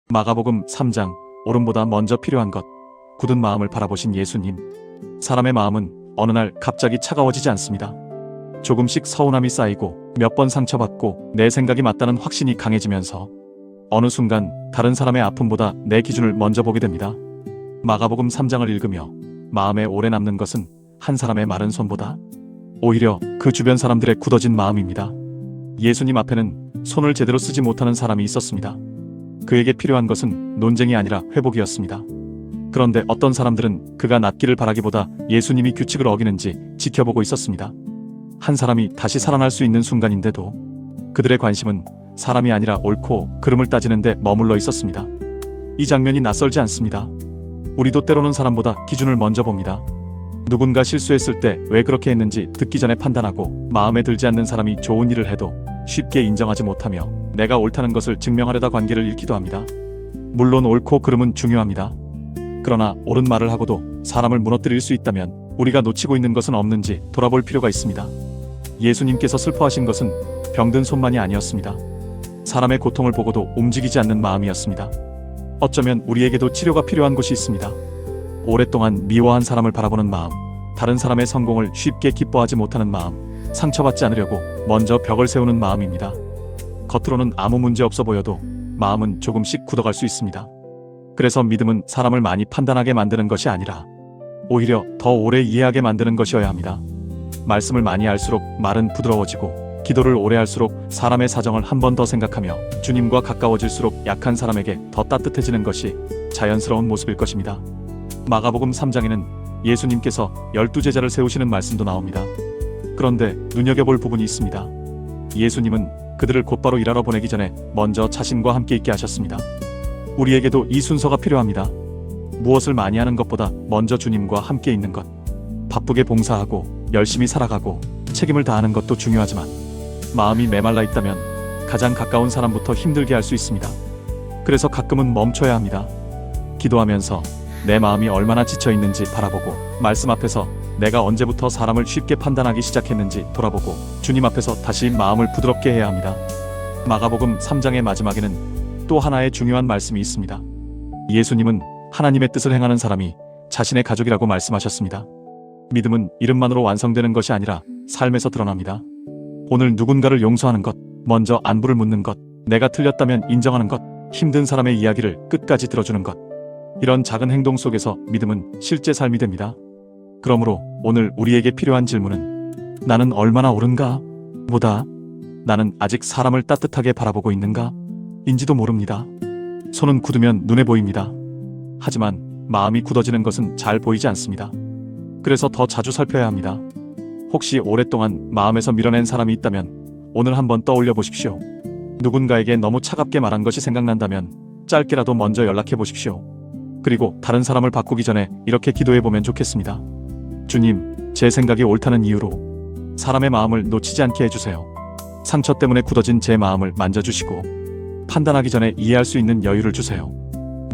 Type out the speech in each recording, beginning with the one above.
마가복음 3장. 오름보다 먼저 필요한 것. 굳은 마음을 바라보신 예수님. 사람의 마음은 어느 날 갑자기 차가워지지 않습니다. 조금씩 서운함이 쌓이고 몇 번 상처받고 내 생각이 맞다는 확신이 강해지면서 어느 순간 다른 사람의 아픔보다 내 기준을 먼저 보게 됩니다. 마가복음 3장을 읽으며 마음에 오래 남는 것은 한 사람의 마른 손보다 오히려 그 주변 사람들의 굳어진 마음입니다. 예수님 앞에는 손을 제대로 쓰지 못하는 사람이 있었습니다. 그에게 필요한 것은 논쟁이 아니라 회복이었습니다. 그런데 어떤 사람들은 그가 낫기를 바라기보다 예수님이 규칙을 어기는지 지켜보고 있었습니다. 한 사람이 다시 살아날 수 있는 순간인데도 그들의 관심은 사람이 아니라 옳고 그름을 따지는 데 머물러 있었습니다. 이 장면이 낯설지 않습니다. 우리도 때로는 사람보다 기준을 먼저 봅니다. 누군가 실수했을 때 왜 그렇게 했는지 듣기 전에 판단하고 마음에 들지 않는 사람이 좋은 일을 해도 쉽게 인정하지 못하며 내가 옳다는 것을 증명하려다 관계를 잃기도 합니다. 물론 옳고 그름은 중요합니다. 그러나 옳은 말을 하고도 사람을 무너뜨릴 수 있다면 우리가 놓치고 있는 것은 없는지 돌아볼 필요가 있습니다. 예수님께서 슬퍼하신 것은 병든 손만이 아니었습니다. 사람의 고통을 보고도 움직이지 않는 마음이었습니다. 어쩌면 우리에게도 치료가 필요한 곳이 있습니다. 오랫동안 미워한 사람을 바라보는 마음, 다른 사람의 성공을 쉽게 기뻐하지 못하는 마음, 상처받지 않으려고 먼저 벽을 세우는 마음입니다. 겉으로는 아무 문제 없어 보여도 마음은 조금씩 굳어갈 수 있습니다. 그래서 믿음은 사람을 많이 판단하게 만드는 것이 아니라 오히려 더 오래 이해하게 만드는 것이어야 합니다. 말씀을 많이 알수록 말은 부드러워지고 기도를 오래 할수록 사람의 사정을 한 번 더 생각하며 주님과 가까워질수록 약한 사람에게 더 따뜻해지는 것이 자연스러운 모습일 것입니다. 마가복음 3장에는 예수님께서 12제자를 세우시는 말씀도 나옵니다. 그런데 눈여겨볼 부분이 있습니다. 예수님은 그들을 곧바로 일하러 보내기 전에 먼저 자신과 함께 있게 하셨습니다. 우리에게도 이 순서가 필요합니다. 무엇을 많이 하는 것보다 먼저 주님과 함께 있는 것. 바쁘게 봉사하고 열심히 살아가고 책임을 다하는 것도 중요하지만 마음이 메말라 있다면 가장 가까운 사람부터 힘들게 할 수 있습니다. 그래서 가끔은 멈춰야 합니다. 기도하면서 내 마음이 얼마나 지쳐 있는지 바라보고 말씀 앞에서 내가 언제부터 사람을 쉽게 판단하기 시작했는지 돌아보고 주님 앞에서 다시 마음을 부드럽게 해야 합니다. 마가복음 3장의 마지막에는 또 하나의 중요한 말씀이 있습니다. 예수님은 하나님의 뜻을 행하는 사람이 자신의 가족이라고 말씀하셨습니다. 믿음은 이름만으로 완성되는 것이 아니라 삶에서 드러납니다. 오늘 누군가를 용서하는 것, 먼저 안부를 묻는 것, 내가 틀렸다면 인정하는 것, 힘든 사람의 이야기를 끝까지 들어주는 것. 이런 작은 행동 속에서 믿음은 실제 삶이 됩니다. 그러므로 오늘 우리에게 필요한 질문은 나는 얼마나 옳은가? 보다 나는 아직 사람을 따뜻하게 바라보고 있는가? 인지도 모릅니다. 손은 굳으면 눈에 보입니다. 하지만 마음이 굳어지는 것은 잘 보이지 않습니다. 그래서 더 자주 살펴야 합니다. 혹시 오랫동안 마음에서 밀어낸 사람이 있다면 오늘 한번 떠올려 보십시오. 누군가에게 너무 차갑게 말한 것이 생각난다면 짧게라도 먼저 연락해 보십시오. 그리고 다른 사람을 바꾸기 전에 이렇게 기도해 보면 좋겠습니다. 주님, 제 생각이 옳다는 이유로 사람의 마음을 놓치지 않게 해주세요. 상처 때문에 굳어진 제 마음을 만져주시고 판단하기 전에 이해할 수 있는 여유를 주세요.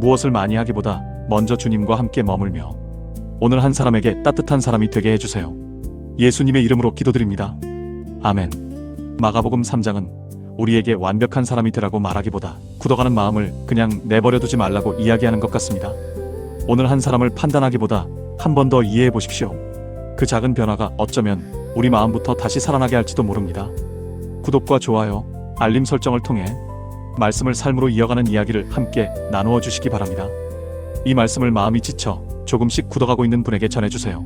무엇을 많이 하기보다 먼저 주님과 함께 머물며 오늘 한 사람에게 따뜻한 사람이 되게 해주세요. 예수님의 이름으로 기도드립니다. 아멘. 마가복음 3장은 우리에게 완벽한 사람이 되라고 말하기보다 굳어가는 마음을 그냥 내버려두지 말라고 이야기하는 것 같습니다. 오늘 한 사람을 판단하기보다 한 번 더 이해해 보십시오. 그 작은 변화가 어쩌면 우리 마음부터 다시 살아나게 할지도 모릅니다. 구독과 좋아요, 알림 설정을 통해 말씀을 삶으로 이어가는 이야기를 함께 나누어 주시기 바랍니다. 이 말씀을 마음이 지쳐 조금씩 굳어가고 있는 분에게 전해주세요.